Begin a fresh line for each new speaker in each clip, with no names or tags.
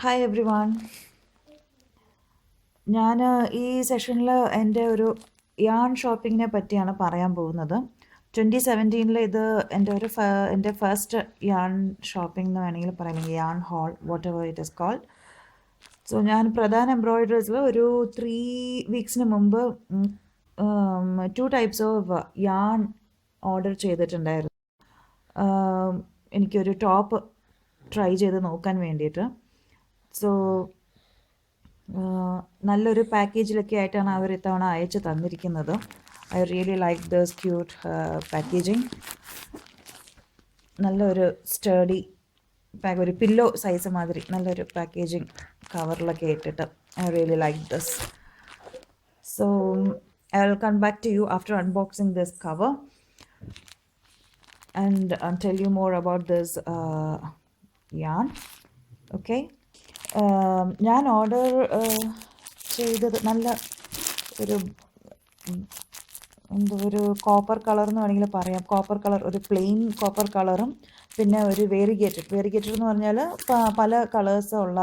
Hi every one. ഞാൻ ഈ സെഷനിൽ എൻ്റെ ഒരു യാൺ ഷോപ്പിങ്ങിനെ പറ്റിയാണ് പറയാൻ പോകുന്നത്. 2017 ഇത് എൻ്റെ ഫസ്റ്റ് യാൺ ഷോപ്പിംഗ് എന്ന് വേണമെങ്കിൽ പറയാം, അല്ലെങ്കിൽ yarn hole, whatever it is called. So ഞാൻ പ്രധാന എംബ്രോയിഡറീസിൽ ഒരു 3 വീക്സിന് മുമ്പ് 2 ടൈപ്സ് ഓഫ് യാൺ ഓർഡർ ചെയ്തിട്ടുണ്ടായിരുന്നു. എനിക്കൊരു ടോപ്പ് ട്രൈ ചെയ്ത് നോക്കാൻ വേണ്ടിയിട്ട്. സോ നല്ലൊരു പാക്കേജിലൊക്കെ ആയിട്ടാണ് അവർ ഇത്തവണ അയച്ചു തന്നിരിക്കുന്നത്. I really like this cute packaging. നല്ലൊരു സ്റ്റഡി ഒരു പില്ലോ സൈസ് മാതിരി നല്ലൊരു പാക്കേജിങ് കവറിലൊക്കെ ഇട്ടിട്ട് I really like this. So I will come back to you after unboxing this cover and tell you more about this yarn. Okay. ഞാൻ order ചെയ്തത് നല്ല ഒരു ഒരു കോപ്പർ കളർ എന്ന് വേണമെങ്കിൽ പറയാം. കോപ്പർ കളർ, ഒരു പ്ലെയിൻ കോപ്പർ കളറും പിന്നെ ഒരു വേരിഗേറ്റഡ് എന്ന് പറഞ്ഞാൽ പല കളേഴ്സുള്ള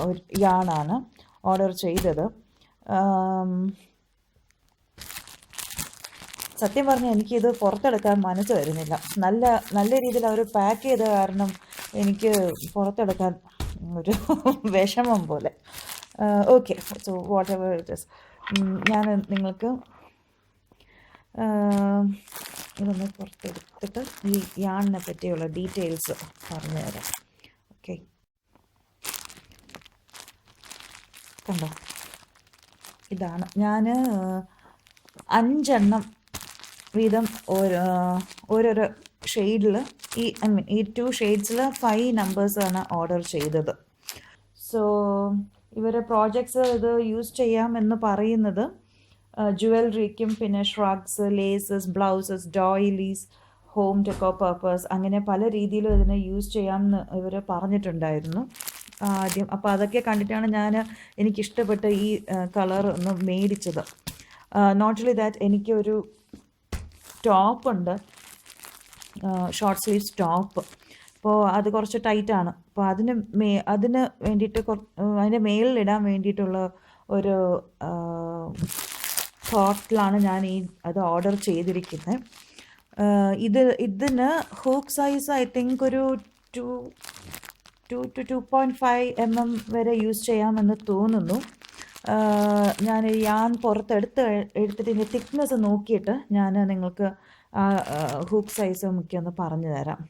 ഒരു യാണാണ് ഓർഡർ ചെയ്തത്. സത്യം പറഞ്ഞാൽ എനിക്കിത് പുറത്തെടുക്കാൻ മനസ്സ് വരുന്നില്ല. നല്ല രീതിയിൽ അവർ പാക്ക് ചെയ്ത കാരണം എനിക്ക് പുറത്തെടുക്കാൻ ഒരു വിഷമം പോലെ. Okay, so what ever it is, ഞാൻ നിങ്ങൾക്ക് ഇതൊന്ന് പുറത്തെടുത്തിട്ട് ഈ യാണിനെ പറ്റിയുള്ള ഡീറ്റെയിൽസ് പറഞ്ഞു തരാം. ഓക്കെ, കണ്ടോ, ഇതാണ്. ഞാൻ 5 വീതം ഓരോരോ ഷെയ്ഡിൽ ഈ 2 ഷെയ്ഡ്സിൽ 5 നമ്പേഴ്സാണ് ഓർഡർ ചെയ്തത്. സോ ഇവരെ പ്രോജക്ട്സ് ഇത് യൂസ് ചെയ്യാമെന്ന് പറയുന്നത് ജുവലറിക്കും പിന്നെ shrugs, laces, blouses, doilies, home deco purpose, അങ്ങനെ പല രീതിയിലും ഇതിനെ യൂസ് ചെയ്യാമെന്ന് ഇവർ പറഞ്ഞിട്ടുണ്ടായിരുന്നു ആദ്യം. അപ്പോൾ അതൊക്കെ കണ്ടിട്ടാണ് എനിക്കിഷ്ടപ്പെട്ട ഈ കളർ ഒന്ന് മേടിച്ചത്. നോട്ട് ഓൺലി ദാറ്റ്, എനിക്കൊരു ടോപ്പുണ്ട്, ഷോർട്ട് സ്ലീവ്സ് ടോപ്പ്. അപ്പോൾ അത് കുറച്ച് ടൈറ്റാണ്. അപ്പോൾ അതിന് വേണ്ടിയിട്ട് അതിൻ്റെ മേളിലിടാൻ വേണ്ടിയിട്ടുള്ള ഒരു തോട്ടിലാണ് ഞാൻ അത് ഓർഡർ ചെയ്തിരിക്കുന്നത്. ഇതിന് ഹൂക്ക് സൈസ് ഐ തിങ്ക് ഒരു 2 to 2.5 mm വരെ യൂസ് ചെയ്യാമെന്ന് തോന്നുന്നു. ഞാൻ പുറത്തെടുത്തിട്ട് ഇതിൻ്റെ തിക്നെസ് നോക്കിയിട്ട് ഞാൻ നിങ്ങൾക്ക് ഹൂക്ക് സൈസ് ഒക്കെ ഒന്ന് പറഞ്ഞു തരാം.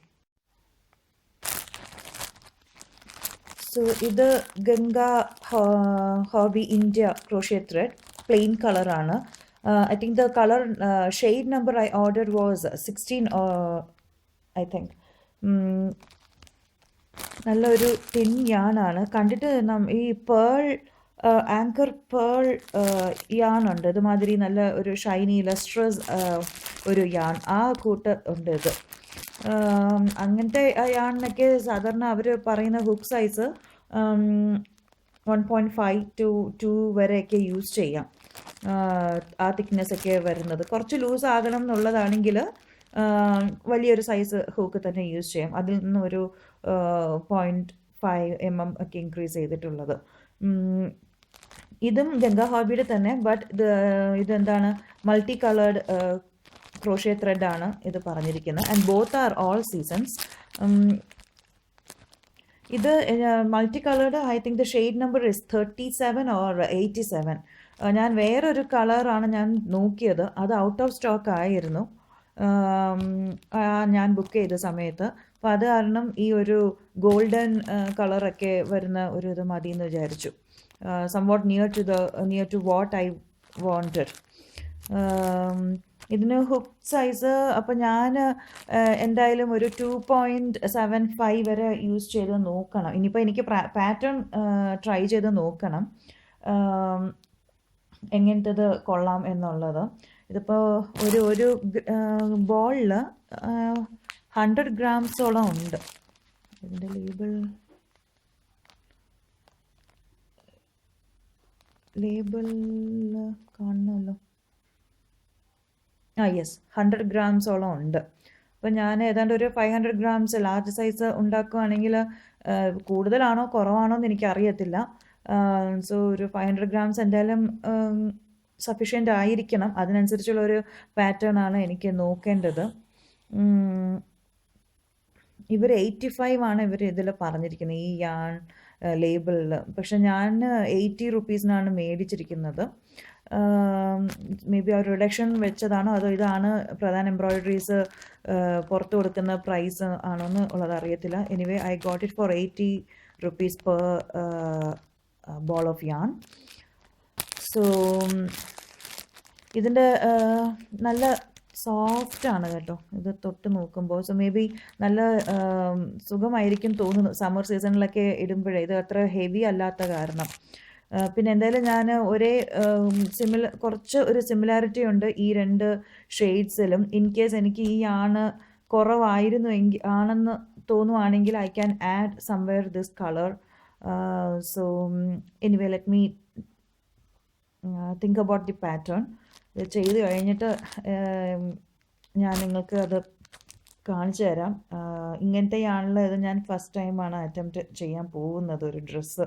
സോ ഇത് Ganga hobby India crochet thread, plain കളറാണ്. I think the colour shade number I order was 16 I think. നല്ലൊരു തിൻ യാണാണ്. കണ്ടിട്ട് ഈ പേൾ ആങ്കർ പേൾ യാണുണ്ട്, ഇതുമാതിരി നല്ല ഒരു ഷൈനി ലസ്ട്രസ് ഒരു യാൺ, ആ കൂട്ട് ഉണ്ട് ഇത്. അങ്ങനത്തെ യാണിനൊക്കെ സാധാരണ അവർ പറയുന്ന ഹുക്ക് സൈസ് 1.5 to 2 വരെയൊക്കെ യൂസ് ചെയ്യാം. ആ തിക്നെസ് ഒക്കെ വരുന്നത് കുറച്ച് ലൂസ് ആകണം എന്നുള്ളതാണെങ്കിൽ വലിയൊരു സൈസ് ഹൂക്ക് തന്നെ യൂസ് ചെയ്യാം. അതിൽ നിന്ന് ഒരു 0.5 mm ഒക്കെ ഇൻക്രീസ് ചെയ്തിട്ടുള്ളത്. ഇതും ഗംഗാ ഹോബിയുടെ തന്നെ, ബട്ട് ഇതെന്താണ്, മൾട്ടി കളേർഡ് ക്രോഷ്യ ത്രെഡാണ് ഇത് പറഞ്ഞിരിക്കുന്നത്. And both are all seasons. ഇത് multi coloured, I think the shade number is 37 or 87. ഞാൻ വേറൊരു കളറാണ് ഞാൻ നോക്കിയത്, അത് ഔട്ട് ഓഫ് സ്റ്റോക്ക് ആയിരുന്നു ഞാൻ ബുക്ക് ചെയ്ത സമയത്ത്. അപ്പോൾ അത് കാരണം ഈ ഒരു ഗോൾഡൻ കളറൊക്കെ വരുന്ന ഒരു ഇത് മതി എന്ന് വിചാരിച്ചു. Somewhat near to what I wanted. ഇതിന് ഹുക്ക് സൈസ് അപ്പോൾ ഞാൻ എന്തായാലും ഒരു 2.75 വരെ യൂസ് ചെയ്ത് നോക്കണം. ഇനിയിപ്പോൾ എനിക്ക് പാറ്റേൺ ട്രൈ ചെയ്ത് നോക്കണം എങ്ങനത്തേത് കൊള്ളാം എന്നുള്ളത്. ഇതിപ്പോൾ ഒരു ബോളിൽ 100 grams ഉണ്ട്. ഇതിൻ്റെ ലേബിൾ കാണണമല്ലോ. യെസ്, 100 grams ഉണ്ട്. അപ്പോൾ ഞാൻ ഏതാണ്ട് ഒരു 500 ഗ്രാംസ് ലാർജ് സൈസ് ഉണ്ടാക്കുകയാണെങ്കിൽ കൂടുതലാണോ കുറവാണോ എന്ന് എനിക്കറിയത്തില്ല. സോ ഒരു 500 ഗ്രാംസ് എന്തായാലും സഫീഷ്യൻ്റ് ആയിരിക്കണം. അതിനനുസരിച്ചുള്ളൊരു പാറ്റേൺ ആണ് എനിക്ക് നോക്കേണ്ടത്. ഇവർ 85 ആണ് ഇവർ ഇതിൽ പറഞ്ഞിരിക്കുന്നത് ഈ യാൺ ലേബിളിൽ. പക്ഷെ ഞാൻ 80 റുപ്പീസിനാണ് മേടിച്ചിരിക്കുന്നത്. മേ ബി ആ റിഡക്ഷൻ വെച്ചതാണോ അതോ ഇതാണ് പ്രധാന എംബ്രോയിഡറീസ് പുറത്ത് കൊടുക്കുന്ന പ്രൈസ് ആണോ എന്ന് ഉള്ളത് അറിയത്തില്ല. Anyway I got it for 80 rupees per ball of yarn. So ഇതിൻ്റെ നല്ല സോഫ്റ്റ് ആണ് കേട്ടോ ഇത് തൊട്ട് നോക്കുമ്പോൾ. സോ മേ ബി നല്ല സുഖമായിരിക്കും തോന്നുന്നു സമ്മർ സീസണിലൊക്കെ ഇടുമ്പോഴേ. ഇത് അത്ര ഹെവി അല്ലാത്ത കാരണം. പിന്നെ എന്തായാലും ഞാൻ കുറച്ച് ഒരു സിമിലാരിറ്റി ഉണ്ട് ഈ രണ്ട് ഷെയ്ഡ്സിലും. ഇൻ കേസ് എനിക്ക് ഈ കുറവായിരുന്നു ആണെന്ന് തോന്നുവാണെങ്കിൽ I can add somewhere this colour. So anyway let me think about the pattern. ഇത് ചെയ്ത് കഴിഞ്ഞിട്ട് ഞാൻ നിങ്ങൾക്ക് അത് കാണിച്ചു തരാം. ഇങ്ങനത്തെയാണല്ലോ ഇത് ഞാൻ ഫസ്റ്റ് ടൈമാണ് അറ്റംപ്റ്റ് ചെയ്യാൻ പോകുന്നത് ഒരു ഡ്രസ്സ്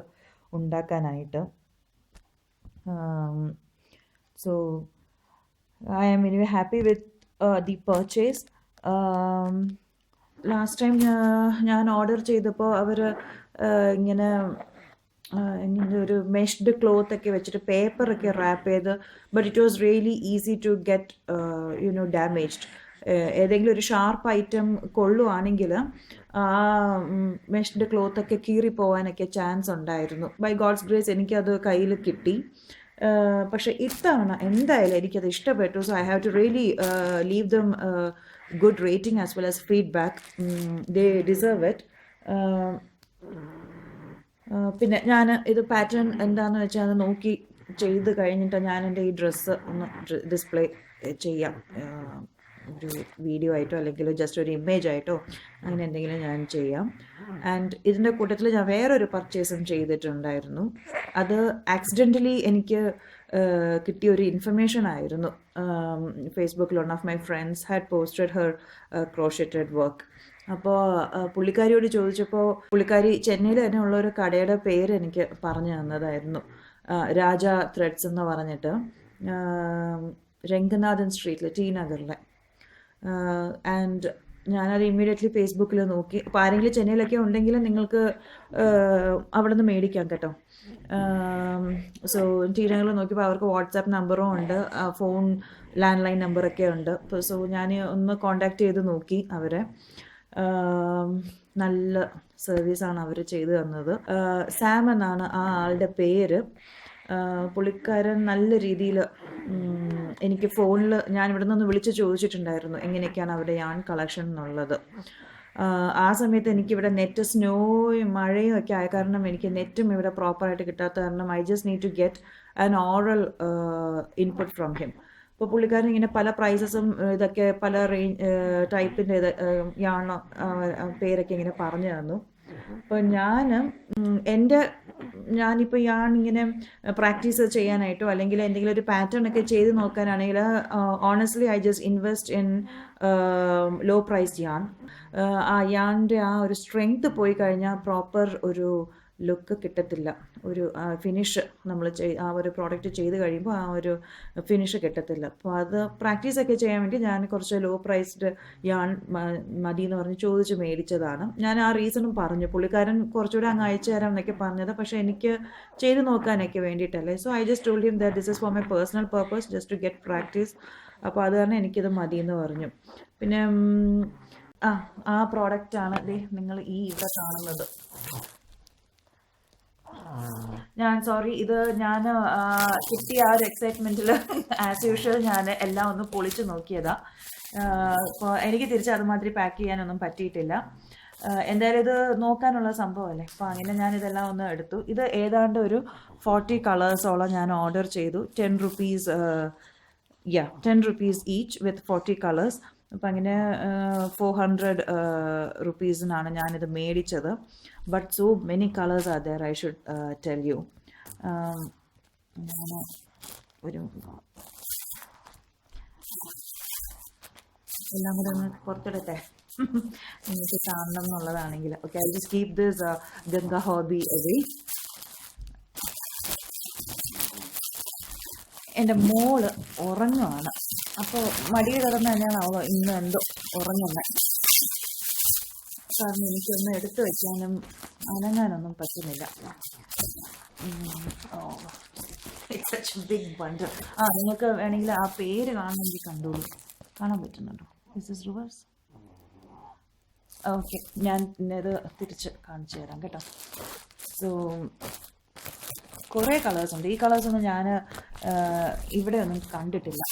ഉണ്ടാക്കാനായിട്ട്. So I am anyway happy with the purchase. Last time ഞാൻ ഓർഡർ ചെയ്തപ്പോൾ അവർ ഇങ്ങനെ ഒരു മെഷ്ഡ് ക്ലോത്ത് ഒക്കെ വെച്ചിട്ട് പേപ്പറൊക്കെ റാപ്പ് ചെയ്ത്, but it was really easy to get damaged. ഏതെങ്കിലും ഒരു ഷാർപ്പ് ഐറ്റം കൊള്ളുവാണെങ്കിൽ ആ മെഷ്ഡ് ക്ലോത്തൊക്കെ കീറിപ്പോവാനൊക്കെ ചാൻസ് ഉണ്ടായിരുന്നു. ബൈ ഗോഡ്സ് ഗ്രേസ് എനിക്കത് കയ്യിൽ കിട്ടി. പക്ഷെ ഇത്തവണ എന്തായാലും എനിക്കത് ഇഷ്ടപ്പെട്ടു. So I have to really leave them good rating as well as feedback. They deserve it. പിന്നെ ഞാൻ ഇത് പാറ്റേൺ എന്താണെന്ന് വെച്ചാൽ അത് നോക്കി ചെയ്ത് കഴിഞ്ഞിട്ട് ഞാൻ എൻ്റെ ഈ ഡ്രസ്സ് ഒന്ന് ഡിസ്പ്ലേ ചെയ്യാം. ഒരു വീഡിയോ ആയിട്ടോ അല്ലെങ്കിൽ ജസ്റ്റ് ഒരു ഇമേജ് ആയിട്ടോ അങ്ങനെ എന്തെങ്കിലും ഞാൻ ചെയ്യാം. ആൻഡ് ഇതിൻ്റെ കൂട്ടത്തിൽ ഞാൻ വേറൊരു പർച്ചേസും ചെയ്തിട്ടുണ്ടായിരുന്നു. അത് ആക്സിഡൻ്റലി എനിക്ക് കിട്ടിയൊരു ഇൻഫർമേഷൻ ആയിരുന്നു. ഫേസ്ബുക്കിൽ one of my friends had posted her crocheted work. അപ്പോൾ പുള്ളിക്കാരിയോട് ചോദിച്ചപ്പോൾ പുള്ളിക്കാരി ചെന്നൈയിൽ തന്നെ ഉള്ള ഒരു കടയുടെ പേര് എനിക്ക് പറഞ്ഞു തന്നതായിരുന്നു. രാജ ത്രെഡ്സ് എന്ന് പറഞ്ഞിട്ട്, രംഗനാഥൻ സ്ട്രീറ്റിൽ ടി നഗറിലെ. ആൻഡ് ഞാനത് ഇമ്മീഡിയറ്റ്ലി ഫേസ്ബുക്കിൽ നോക്കി. അപ്പോൾ ആരെങ്കിലും ചെന്നൈയിലൊക്കെ ഉണ്ടെങ്കിൽ നിങ്ങൾക്ക് അവിടെ നിന്ന് മേടിക്കാം കേട്ടോ. സോ ടി നഗറിൽ നോക്കിയപ്പോൾ അവർക്ക് വാട്സാപ്പ് നമ്പറും ഉണ്ട്, ഫോൺ ലാൻഡ് ലൈൻ നമ്പറൊക്കെ ഉണ്ട്. സോ ഞാൻ ഒന്ന് കോണ്ടാക്ട് ചെയ്ത് നോക്കി അവരെ. നല്ല സർവീസാണ് അവർ ചെയ്തു തന്നത്. സാം എന്നാണ് ആ ആളുടെ പേര്. പുള്ളിക്കാരൻ നല്ല രീതിയിൽ എനിക്ക് ഫോണിൽ ഞാൻ ഇവിടെ നിന്ന് വിളിച്ച് ചോദിച്ചിട്ടുണ്ടായിരുന്നു എങ്ങനെയൊക്കെയാണ് അവിടെ യാൺ കളക്ഷൻ എന്നുള്ളത്. ആ സമയത്ത് എനിക്കിവിടെ നെറ്റ് സ്നോയും മഴയും ഒക്കെ ആയ കാരണം എനിക്ക് നെറ്റും ഇവിടെ പ്രോപ്പറായിട്ട് കിട്ടാത്ത കാരണം I just need to get an oral input from him. അപ്പോൾ പുള്ളിക്കാരൻ ഇങ്ങനെ പല പ്രൈസസും ഇതൊക്കെ പല ടൈപ്പിൻ്റെ ഇത് പേരൊക്കെ ഇങ്ങനെ പറഞ്ഞു തന്നു. അപ്പോൾ ഞാനിപ്പോൾ ഇങ്ങനെ പ്രാക്ടീസ് ചെയ്യാനായിട്ടോ അല്ലെങ്കിൽ എന്തെങ്കിലും ഒരു പാറ്റേൺ ഒക്കെ ചെയ്ത് നോക്കാനാണെങ്കിൽ honestly I just invest in low price ആ യാണിൻ്റെ ആ ഒരു സ്ട്രെങ്ത് പോയി കഴിഞ്ഞാൽ പ്രോപ്പർ ഒരു ലുക്ക് കിട്ടത്തില്ല. ഒരു ഫിനിഷ് നമ്മൾ ആ ഒരു പ്രോഡക്റ്റ് ചെയ്ത് കഴിയുമ്പോൾ ആ ഒരു ഫിനിഷ് കിട്ടത്തില്ല. അപ്പോൾ അത് പ്രാക്ടീസൊക്കെ ചെയ്യാൻ വേണ്ടി ഞാൻ കുറച്ച് ലോ പ്രൈസ്ഡ് യാൺ മതി എന്ന് പറഞ്ഞ് ചോദിച്ച് മേടിച്ചതാണ്. ഞാൻ ആ റീസണും പറഞ്ഞു. പുള്ളിക്കാരൻ കുറച്ചുകൂടെ അങ്ങ് അയച്ചു തരാം എന്നൊക്കെ പറഞ്ഞത്, പക്ഷേ എനിക്ക് ചെയ്ത് നോക്കാനൊക്കെ വേണ്ടിയിട്ടല്ലേ. So I just told him that this is for my personal purpose just to get practice. അപ്പോൾ അത് കാരണം എനിക്കിത് മതി എന്ന് പറഞ്ഞു. പിന്നെ ആ പ്രോഡക്റ്റാണ് നിങ്ങൾ ഇവിടെ കാണുന്നത്. ഇത് ഞാൻ കിട്ടിയ ആ ഒരു എക്സൈറ്റ്മെൻറ്റിൽ ആസ് യൂഷ്വൽ ഞാൻ എല്ലാം ഒന്ന് പൊളിച്ച് നോക്കിയതാ. അപ്പോൾ എനിക്ക് തിരിച്ച് അതുമാതിരി പാക്ക് ചെയ്യാനൊന്നും പറ്റിയിട്ടില്ല. എന്തായാലും ഇത് നോക്കാനുള്ള സംഭവമല്ലേ, അപ്പോൾ അങ്ങനെ ഞാനിതെല്ലാം ഒന്ന് എടുത്തു. ഇത് ഏതാണ്ട് ഒരു 40 കളേഴ്സോളം ഞാൻ ഓർഡർ ചെയ്തു. 10 rupees ഈച്ച് വിത്ത് 40 കളേഴ്സ്. അപ്പം അങ്ങനെ 400 റുപ്പീസിനാണ് ഞാനിത് മേടിച്ചത്. But so many colours are there, I should tell you. ഒരു എല്ലാം കൂടെ ഒന്ന് പുറത്തിടട്ടെ നിങ്ങൾക്ക് കാണണം എന്നുള്ളതാണെങ്കിൽ. Okay, I just keep this ഗംഗ ഹോബി അവേ. എൻ്റെ മോള് ഉറങ്ങുവാണ്. അപ്പോൾ മടി കിടന്ന് തന്നെയാണ് അവൾ ഇന്ന് എന്തോ ഉറങ്ങുന്നത്. കാരണം എനിക്കൊന്നും എടുത്തു വയ്ക്കാനും അനങ്ങാനൊന്നും പറ്റുന്നില്ല. It's such big bundle. നിങ്ങൾക്ക് വേണമെങ്കിൽ ആ പേര് കാണണമെങ്കിൽ കണ്ടോളൂ. കാണാൻ പറ്റുന്നുണ്ടോ? This is reverse. ഓക്കെ, ഞാൻ ഇത് തിരിച്ച് കാണിച്ചു തരാം കേട്ടോ. സോ കുറേ കളേഴ്സ് ഉണ്ട്. ഈ കളേഴ്സൊന്നും ഞാൻ ഇവിടെ ഒന്നും കണ്ടിട്ടില്ല.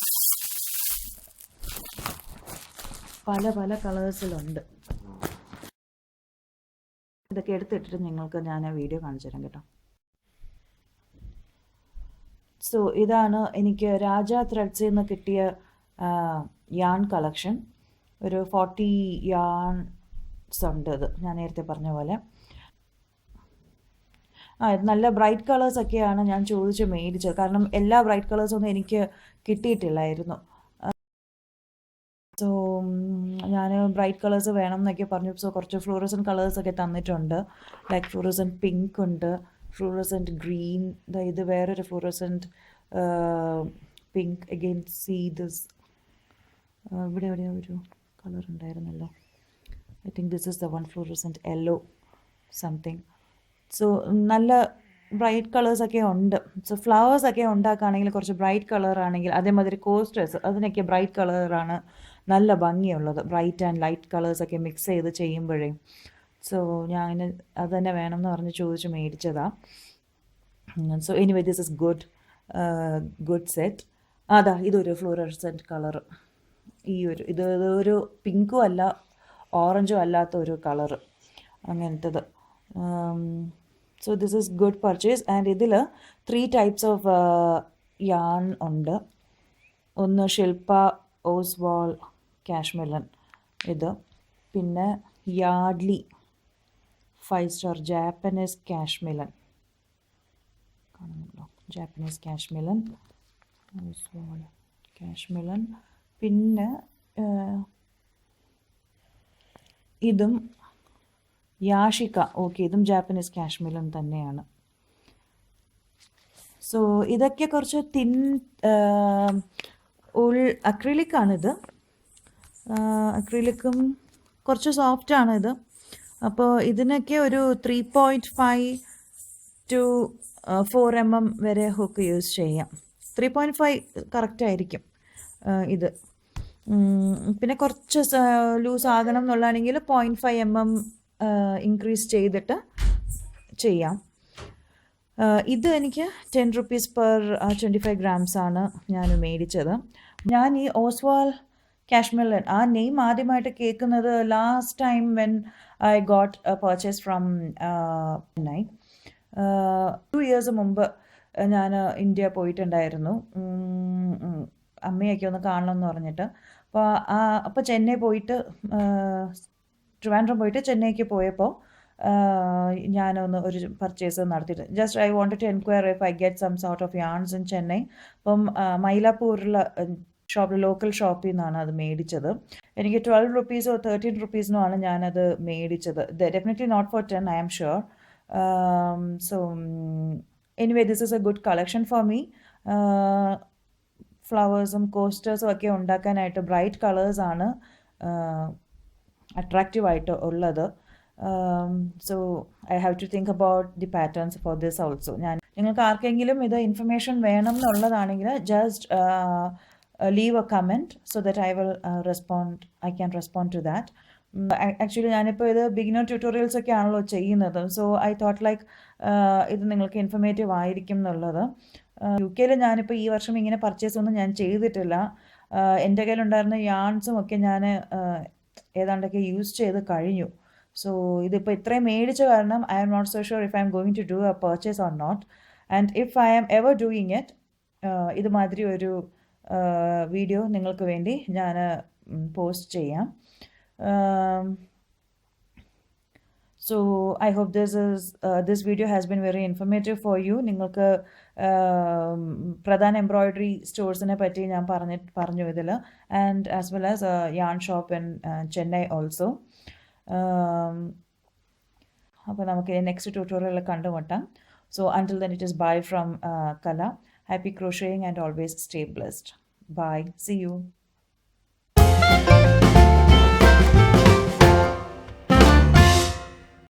പല പല കളേഴ്സിലുണ്ട്. ഇതൊക്കെ എടുത്തിട്ടിട്ട് നിങ്ങൾക്ക് ഞാൻ വീഡിയോ കാണിച്ചു തരാം കേട്ടോ. സോ ഇതാണ് എനിക്ക് രാജ ത്രെഡ്സിൽ നിന്ന് കിട്ടിയ യാൺ കളക്ഷൻ. ഒരു 40 യാൺസ് ഉണ്ട്. ഇത് ഞാൻ നേരത്തെ പറഞ്ഞ പോലെ നല്ല ബ്രൈറ്റ് കളേഴ്സൊക്കെയാണ് ഞാൻ ചോദിച്ച് മേടിച്ചത്. കാരണം എല്ലാ ബ്രൈറ്റ് കളേഴ്സൊന്നും എനിക്ക് കിട്ടിയിട്ടില്ലായിരുന്നു. സോ ഞാൻ ബ്രൈറ്റ് കളേഴ്സ് വേണം എന്നൊക്കെ പറഞ്ഞു. സോ കുറച്ച് ഫ്ലൂറസൻറ്റ് കളേഴ്സൊക്കെ തന്നിട്ടുണ്ട്. ലൈക്ക് ഫ്ലൂറസൻറ്റ് പിങ്ക് ഉണ്ട്, ഫ്ലൂറസൻറ്റ് ഗ്രീൻ, ഇത് വേറൊരു fluorescent pink. Again see this, ഇവിടെ എവിടെയോ ഒരു കളർ ഉണ്ടായിരുന്നല്ലോ. I think this is the one, fluorescent yellow something. So നല്ല ബ്രൈറ്റ് കളേഴ്സൊക്കെ ഉണ്ട്. സോ ഫ്ലവേഴ്സൊക്കെ ഉണ്ടാക്കുകയാണെങ്കിൽ കുറച്ച് ബ്രൈറ്റ് കളറാണെങ്കിൽ, അതേമാതിരി കോസ്റ്റേഴ്സ് അതിനൊക്കെ ബ്രൈറ്റ് കളറാണ് നല്ല ഭംഗിയുള്ളത്. ബ്രൈറ്റ് ആൻഡ് ലൈറ്റ് കളേഴ്സൊക്കെ മിക്സ് ചെയ്ത് ചെയ്യുമ്പോഴേ. സോ ഞാൻ അത് തന്നെ വേണം എന്ന് പറഞ്ഞ് ചോദിച്ച് മേടിച്ചതാണ്. So anyway this is good set. അതാ ഇതൊരു ഫ്ലൂറസെൻറ്റ് കളറ്. ഇതൊരു പിങ്കും അല്ല ഓറഞ്ചും അല്ലാത്ത ഒരു കളറ്, അങ്ങനത്തത്. So this is good purchase. And ഇതിൽ 3 ടൈപ്സ് ഓഫ് യാൺ ഉണ്ട്. ഒന്ന് ശില്പ ഓസ്വാൾ കാഷ്മെലൻ, ഇത്. പിന്നെ യാഡ്ലി 5 സ്റ്റാർ ജാപ്പനീസ് കാഷ്മെലൻ, കാണുന്നുണ്ടോ? Japanese cashmilon, Oswal cashmilon. പിന്നെ ഇതും യാഷിക. ഓക്കെ, ഇതും ജാപ്പനീസ് കാഷ്മെലൻ തന്നെയാണ്. സോ ഇതൊക്കെ കുറച്ച് തിൻ അക്രിലിക്കാണിത്. അക്രിലിക്കും കുറച്ച് സോഫ്റ്റാണിത്. അപ്പോൾ ഇതിനൊക്കെ ഒരു 3.5 to 4 mm വരെ ഹുക്ക് യൂസ് ചെയ്യാം. 3.5 കറക്റ്റായിരിക്കും ഇത്. പിന്നെ കുറച്ച് ലൂസ് ആകണം എന്നുള്ളതാണെങ്കിൽ 0.5 mm ഇൻക്രീസ് ചെയ്തിട്ട് ചെയ്യാം. ഇത് എനിക്ക് 10 rupees per 25 grams ആണ് ഞാൻ മേടിച്ചത്. ഞാൻ ഈ ഓസ്വാൾ കാഷ്മെലൻ ആ നെയിം ആദ്യമായിട്ട് കേൾക്കുന്നത് last time when I got A purchase from Chennai. 2 years മുമ്പ് ഞാൻ ഇന്ത്യ പോയിട്ടുണ്ടായിരുന്നു, അമ്മയൊക്കെ ഒന്ന് കാണണമെന്ന് പറഞ്ഞിട്ട്. അപ്പോൾ ചെന്നൈ പോയിട്ട്, ട്രിവാൻഡ്രം പോയിട്ട് ചെന്നൈക്ക് പോയപ്പോൾ ഞാനൊന്ന് ഒരു പർച്ചേസ് നടത്തിയിട്ട് just I wanted to enquire if I get some sort of yarns in Chennai. അപ്പം മൈലാപ്പൂരിലുള്ള ലോക്കൽ ഷോപ്പിൽ നിന്നാണ് അത് മേടിച്ചത്. എനിക്ക് 12 rupees or 13 rupees ആണ് ഞാനത് മേടിച്ചത്. Definitely not for 10, I am sure. So anyway this is a good collection for me. ഫ്ലവേഴ്സും കോസ്റ്റേഴ്സും ഒക്കെ ഉണ്ടാക്കാനായിട്ട് ബ്രൈറ്റ് കളേഴ്സാണ് അട്രാക്റ്റീവായിട്ട് ഉള്ളത്. So I have to think about the patterns for this also. നിങ്ങൾക്ക് ആർക്കെങ്കിലും ഇത് ഇൻഫർമേഷൻ വേണം എന്നുള്ളതാണെങ്കിൽ just leave a comment so that I can respond to that. Actually ഞാനിപ്പോൾ ഇത് ബിഗിനർ ട്യൂട്ടോറിയൽസ് ഒക്കെ ആണല്ലോ ചെയ്യുന്നത്. സോ ഐ തോട്ട് ലൈക്ക് ഇത് നിങ്ങൾക്ക് ഇൻഫർമേറ്റീവ് ആയിരിക്കും എന്നുള്ളത്. UK ഞാനിപ്പോൾ ഈ വർഷം ഇങ്ങനെ പർച്ചേസ് ഒന്നും ഞാൻ ചെയ്തിട്ടില്ല. എൻ്റെ കയ്യിലുണ്ടായിരുന്ന യാൺസും ഒക്കെ ഞാൻ ഏതാണ്ടൊക്കെ യൂസ് ചെയ്ത് കഴിഞ്ഞു. സോ ഇതിപ്പോൾ ഇത്രയും മേടിച്ച കാരണം I am not so sure if I am going to do a purchase or not. And if I am ever doing it, ഇതുമാതിരി ഒരു വീഡിയോ നിങ്ങൾക്ക് വേണ്ടി ഞാൻ പോസ്റ്റ് ചെയ്യാം. So I hope this video has been very informative for you. നിങ്ങൾക്ക് പ്രധാന embroidery സ്റ്റോഴ്സിനെ പറ്റി ഞാൻ പറഞ്ഞു ഇതിൽ, and as well as yarn shop in Chennai also. അപ്പോൾ നമുക്ക് നെക്സ്റ്റ് ട്യൂട്ടോറിയലിൽ കണ്ടുമുട്ടാം. So until then, it is bye from Kala. Happy crocheting and always stay blessed. Bye. See you.